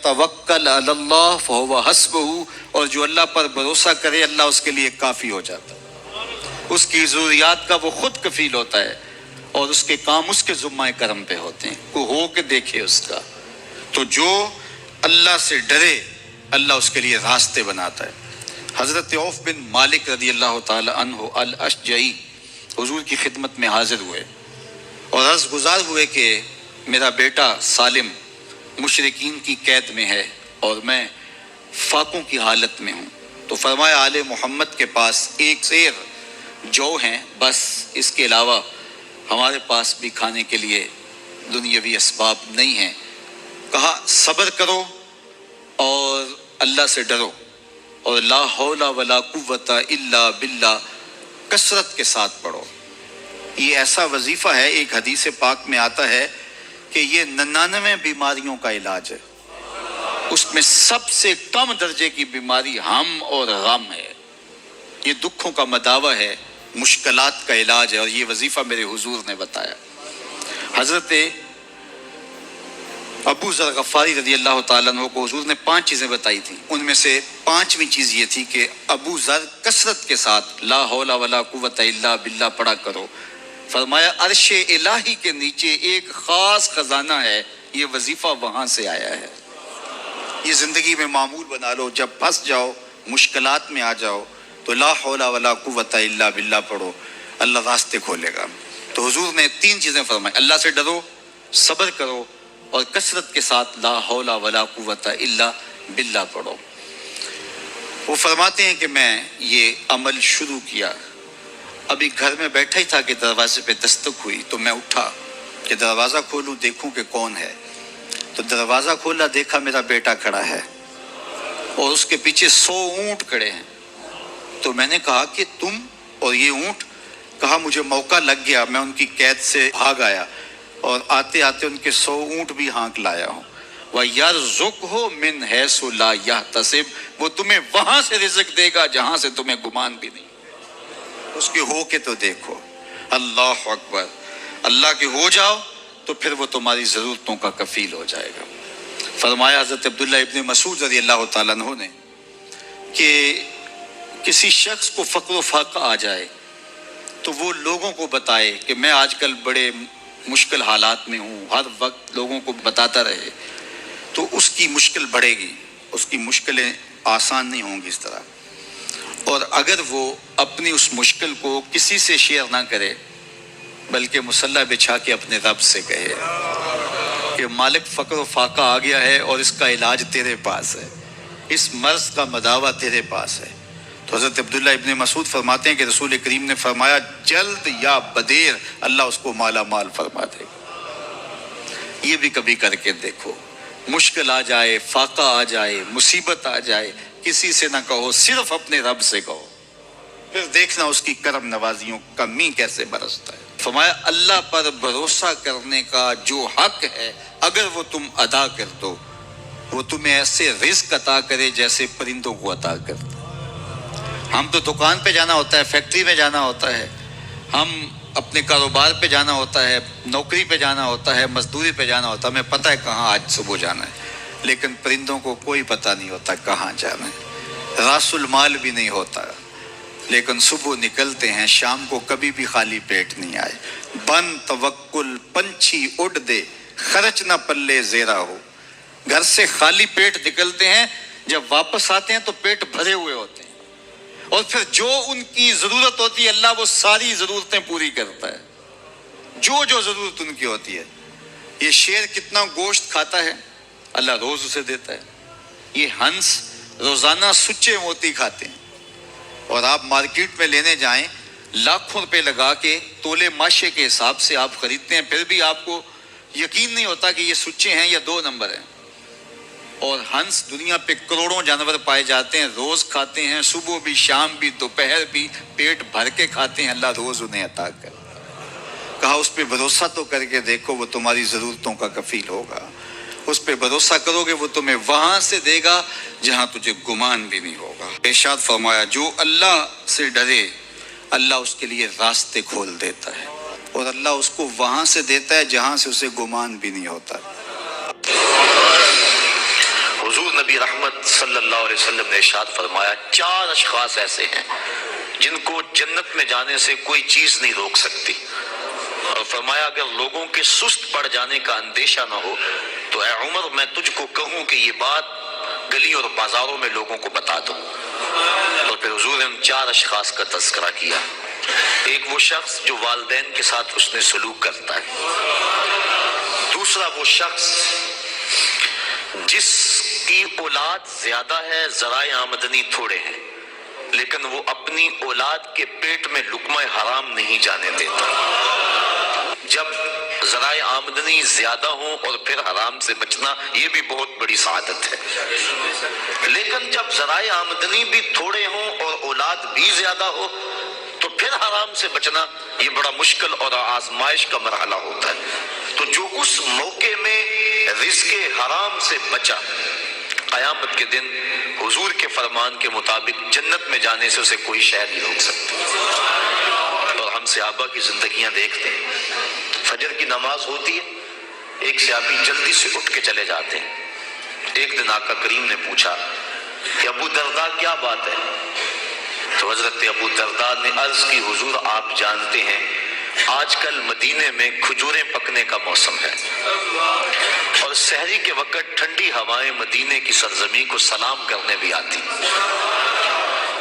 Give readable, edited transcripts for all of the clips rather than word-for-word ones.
توکل علی اللہ فہو حسبہ، اور جو اللہ پر بھروسہ کرے اللہ اس کے لیے کافی ہو جاتا ہے، اس کی ضروریات کا وہ خود کفیل ہوتا ہے، اور اس کے کام اس کے ذمہ کرم پہ ہوتے ہیں، کو ہو کے دیکھے اس کا۔ تو جو اللہ سے ڈرے اللہ اس کے لیے راستے بناتا ہے۔ حضرت عوف بن مالک رضی اللہ تعالی عنہ الاشجعی حضور کی خدمت میں حاضر ہوئے اور عرض گزار ہوئے کہ میرا بیٹا سالم مشرکین کی قید میں ہے اور میں فاقوں کی حالت میں ہوں۔ تو فرمایا آل محمد کے پاس ایک سیر جو ہیں، بس اس کے علاوہ ہمارے پاس بھی کھانے کے لیے دنیاوی اسباب نہیں ہیں۔ کہا صبر کرو اور اللہ سے ڈرو، اور لا حول ولا قوت الا باللہ کثرت کے ساتھ پڑھو۔ یہ ایسا وظیفہ ہے، ایک حدیث پاک میں آتا ہے کہ یہ 99 بیماریوں کا علاج ہے، اس میں سب سے کم درجے کی بیماری ہم اور غم ہے۔ یہ دکھوں کا مداوع ہے، مشکلات کا علاج ہے، اور یہ وظیفہ میرے حضور نے بتایا۔ حضرت ابو ذر غفاری رضی اللہ تعالیٰ عنہ کو حضور نے 5 چیزیں بتائی تھیں، ان میں سے 5ویں چیز یہ تھی کہ ابو ذر کثرت کے ساتھ لا حول ولا قوت الا باللہ پڑھا کرو۔ فرمایا عرش الہی کے نیچے ایک خاص خزانہ ہے، یہ وظیفہ وہاں سے آیا ہے۔ یہ زندگی میں معمول بنا لو، جب پھنس جاؤ، مشکلات میں آ جاؤ تو لا حول ولا قوت الا باللہ پڑھو، اللہ راستے کھولے گا۔ تو حضور نے 3 چیزیں فرمائی، اللہ سے ڈرو، صبر کرو، اور کثرت کے ساتھ لا حول ولا قوت الا باللہ پڑھو۔ وہ فرماتے ہیں کہ میں یہ عمل شروع کیا، ابھی گھر میں بیٹھا ہی تھا کہ دروازے پہ دستک ہوئی، تو میں اٹھا کہ دروازہ کھولوں دیکھوں کہ کون ہے۔ تو دروازہ کھولا، دیکھا میرا بیٹا کھڑا ہے اور اس کے پیچھے 100 اونٹ کھڑے ہیں۔ تو میں نے کہا کہ تم اور یہ اونٹ؟ کہا مجھے موقع لگ گیا، میں ان کی قید سے بھاگ آیا اور آتے آتے ان کے 100 اونٹ بھی ہانک لایا ہوں۔ وَيَرْزُقْهُ مِنْ حَيْثُ لَا يَحْتَسِبُ، وہ تمہیں وہاں سے رزق دے گا جہاں سے تمہیں گمان بھی نہیں۔ اس کے ہو کے تو دیکھو، اللہ اکبر، اللہ کے ہو جاؤ تو پھر وہ تمہاری ضرورتوں کا کفیل ہو جائے گا۔ فرمایا حضرت عبداللہ ابن مسعود رضی اللہ تعالیٰ عنہ نے کہ کسی شخص کو فقر و فاقہ آ جائے تو وہ لوگوں کو بتائے کہ میں آج کل بڑے مشکل حالات میں ہوں، ہر وقت لوگوں کو بتاتا رہے تو اس کی مشکل بڑھے گی، اس کی مشکلیں آسان نہیں ہوں گی اس طرح۔ اور اگر وہ اپنی اس مشکل کو کسی سے شیئر نہ کرے بلکہ مصلی بچھا کے اپنے رب سے کہے کہ مالک فقر و فاقہ آ گیا ہے اور اس کا علاج تیرے پاس ہے، اس مرض کا مداوع تیرے پاس ہے۔ تو حضرت عبداللہ ابن مسعود فرماتے ہیں کہ رسول کریم نے فرمایا جلد یا بدیر اللہ اس کو مالا مال فرما دے گا۔ یہ بھی کبھی کر کے دیکھو، مشکل آ جائے، فاقہ آ جائے، مصیبت آ جائے، کسی سے نہ کہو، صرف اپنے رب سے کہو، پھر دیکھنا اس کی کرم نوازیوں کا می کیسے برستا ہے۔ فرمایا اللہ پر بھروسہ کرنے کا جو حق ہے اگر وہ تم ادا کر دو، وہ تمہیں ایسے رزق عطا کرے جیسے پرندوں کو عطا کرتا۔ ہم تو دکان پہ جانا ہوتا ہے، فیکٹری میں جانا ہوتا ہے، ہم اپنے کاروبار پہ جانا ہوتا ہے، نوکری پہ جانا ہوتا ہے، مزدوری پہ جانا ہوتا ہے، ہمیں پتہ ہے کہاں آج صبح جانا ہے، لیکن پرندوں کو کوئی پتہ نہیں ہوتا کہاں جانا ہے، راس المال بھی نہیں ہوتا، لیکن صبح نکلتے ہیں، شام کو کبھی بھی خالی پیٹ نہیں آئے۔ بن توکل پنچھی اڑ دے، خرچ نہ پلے زیرا ہو۔ گھر سے خالی پیٹ نکلتے ہیں، جب واپس آتے ہیں تو پیٹ بھرے ہوئے ہوتے ہیں، اور پھر جو ان کی ضرورت ہوتی ہے اللہ وہ ساری ضرورتیں پوری کرتا ہے، جو ضرورت ان کی ہوتی ہے۔ یہ شیر کتنا گوشت کھاتا ہے اللہ روز اسے دیتا ہے۔ یہ ہنس روزانہ سچے موتی کھاتے ہیں، اور آپ مارکیٹ میں لینے جائیں لاکھوں روپے لگا کے تولے ماشے کے حساب سے آپ خریدتے ہیں، پھر بھی آپ کو یقین نہیں ہوتا کہ یہ سچے ہیں یا 2 نمبر ہیں۔ اور ہنس دنیا پہ کروڑوں جانور پائے جاتے ہیں، روز کھاتے ہیں، صبح بھی، شام بھی، دوپہر بھی، پیٹ بھر کے کھاتے ہیں، اللہ روز انہیں عطا کر۔ کہا اس پہ بھروسہ تو کر کے دیکھو، وہ تمہاری ضرورتوں کا کفیل ہوگا، اس پہ بھروسہ کرو گے وہ تمہیں وہاں سے دے گا جہاں تجھے گمان بھی نہیں ہوگا۔ ارشاد فرمایا جو اللہ سے ڈرے اللہ اس کے لیے راستے کھول دیتا ہے، اور اللہ اس کو وہاں سے دیتا ہے جہاں سے اسے گمان بھی نہیں ہوتا۔ نے ارشاد فرمایا 4 اشخاص ایسے ہیں جن کو جنت میں جانے سے کوئی چیز نہیں روک سکتی، اور فرمایا اگر لوگوں کے سست پڑ جانے کا اندیشہ نہ ہو تو اے عمر میں تجھ کو کہوں کہ یہ بات گلی اور بازاروں میں لوگوں کو بتا دو۔ اور پھر حضور نے ان 4 اشخاص کا تذکرہ کیا۔ ایک وہ شخص جو والدین کے ساتھ حسن سلوک کرتا ہے، دوسرا وہ شخص جس کی اولاد زیادہ ہے ذرائع آمدنی تھوڑے ہیں لیکن وہ اپنی اولاد کے پیٹ میں لقمہ حرام نہیں جانے دیتا۔ جب ذرائع آمدنی زیادہ ہوں اور پھر حرام سے بچنا یہ بھی بہت بڑی سعادت ہے، لیکن جب ذرائع آمدنی بھی تھوڑے ہوں اور اولاد بھی زیادہ ہو تو پھر حرام سے بچنا یہ بڑا مشکل اور آزمائش کا مرحلہ ہوتا ہے۔ تو جو اس موقع میں رزق حرام سے بچا، قیامت کے دن حضور کے فرمان کے مطابق جنت میں جانے سے اسے کوئی شے نہیں روک سکتا۔ اور ہم صحابہ کی زندگیاں دیکھتے ہیں، فجر کی نماز ہوتی ہے، ایک صحابی جلدی سے اٹھ کے چلے جاتے ہیں۔ ایک دن آقا کریم نے پوچھا کہ ابو درداء کیا بات ہے؟ تو حضرت ابو درداء نے عرض کی حضور آپ جانتے ہیں آج کل مدینے میں کھجوریں پکنے کا موسم ہے اور سحری کے وقت ٹھنڈی ہوائیں مدینے کی سرزمین کو سلام کرنے بھی آتی۔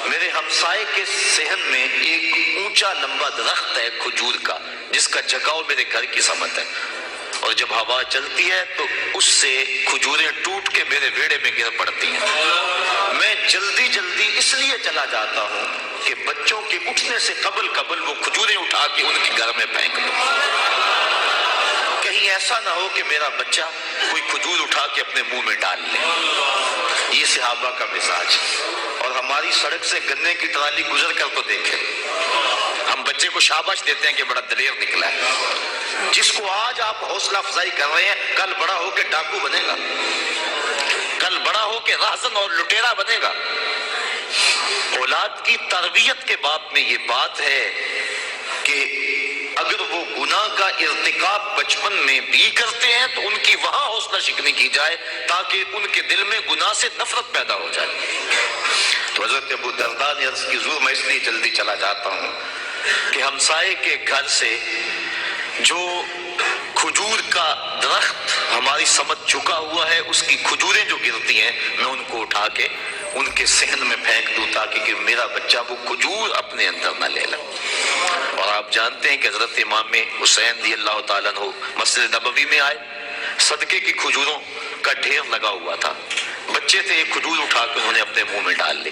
میرے ہمسائے کے صحن میں ایک اونچا لمبا درخت ہے کھجور کا جس کا جھکاؤ میرے گھر کی سمت ہے، اور جب ہوا چلتی ہے تو اس سے کھجوریں ٹوٹ کے میرے ویڑے میں گر پڑتی ہیں۔ میں جلدی جلدی اس لیے چلا جاتا ہوں کہ بچوں کے اٹھنے سے قبل وہ کھجوریں اٹھا کے ان کے گھر میں پھینک دوں، کہیں ایسا نہ ہو کہ میرا بچہ کوئی کھجور اٹھا کے اپنے منہ میں ڈال لے۔ یہ صحابہ کا مزاج۔ اور ہماری سڑک سے گنے کی ٹرالی گزر کر تو دیکھیں، ہم بچے کو شاباش دیتے ہیں کہ بڑا دلیر نکلا ہے۔ جس کو آج آپ حوصلہ افزائی کر رہے ہیں کل بڑا ہو کے ڈاکو بنے گا، کل بڑا ہو کے راہزن اور لٹیرا بنے گا۔ اولاد کی تربیت کے باب میں یہ بات ہے کہ اگر وہ گناہ کا ارتکاب بچپن میں بھی کرتے ہیں تو ان کی وہاں حوصلہ شکنی کی جائے تاکہ ان کے دل میں گناہ سے نفرت پیدا ہو جائے۔ تو حضرت ابو درداء نے عرض کی حضور میں اس لیے جلدی چلا جاتا ہوں کہ ہمسائے کے گھر سے جو کھجور کا درخت ہماری سمت جھکا ہوا ہے اس کی کھجوریں جو گرتی ہیں میں ان کو اٹھا کے ان کے صحن میں پھینک دوں تاکہ کہ میرا بچہ وہ کھجور اپنے اندر نہ لے لے۔ اور آپ جانتے ہیں کہ حضرت امام حسین رضی اللہ تعالیٰ عنہ مسجد نبوی میں آئے، صدقے کی کھجوروں کا ڈھیر لگا ہوا تھا، بچے تھے ایک کھجور اٹھا کے انہوں نے اپنے منہ میں ڈال لی۔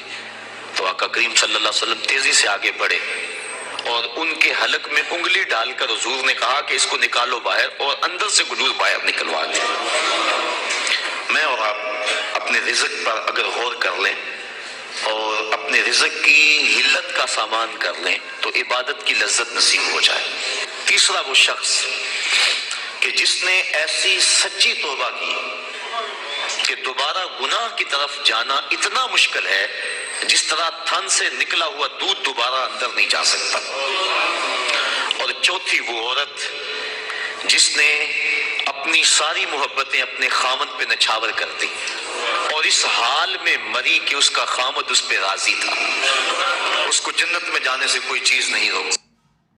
تو آقا کریم صلی اللہ علیہ وسلم تیزی سے آگے بڑھے اور ان کے حلق میں انگلی ڈال کر حضور نے کہا کہ اس کو نکالو باہر، اور اندر سے کھجور باہر نکلوا دیں۔ میں اور آپ اپنے رزق پر اگر غور کر لیں اور اپنے رزق کی حلت کا سامان کر لیں تو عبادت کی لذت نصیب ہو جائے۔ تیسرا وہ شخص کہ جس نے ایسی سچی توبہ کی کہ دوبارہ گناہ کی طرف جانا اتنا مشکل ہے جس طرح تھن سے نکلا ہوا دودھ دوبارہ اندر نہیں جا سکتا۔ اور چوتھی وہ عورت جس نے اپنی ساری محبتیں اپنے خامد پہ نچھاور کر دی اور اس حال میں مری کہ اس کا خامد اس پہ راضی تھا، اس کو جنت میں جانے سے کوئی چیز نہیں روک